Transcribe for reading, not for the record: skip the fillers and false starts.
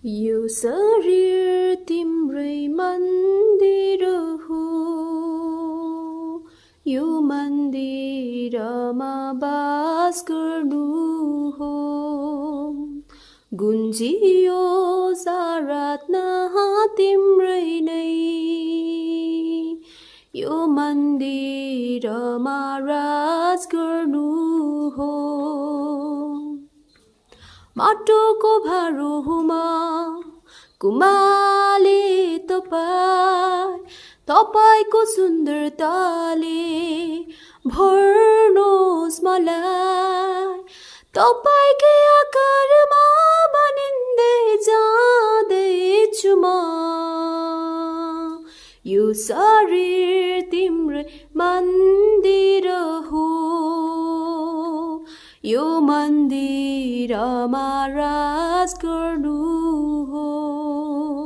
यो शरीर तिम्रै मन्दिर हो, यो मन्दिरमा बास गर्नु हो। गुन्जियो आराधना तिम्रै नै, यो मन्दिरमा राज गर्नु हो। माटोको भारोमा कुमाले तपाईको सुन्दरताले भर्नुहोस् मलाई। तपाईकै आकारमा बनिँदै जाँदैछु म। यो शरीर तिम्रै मन्दिर हो, यो मन्दिरमा राज गर्नु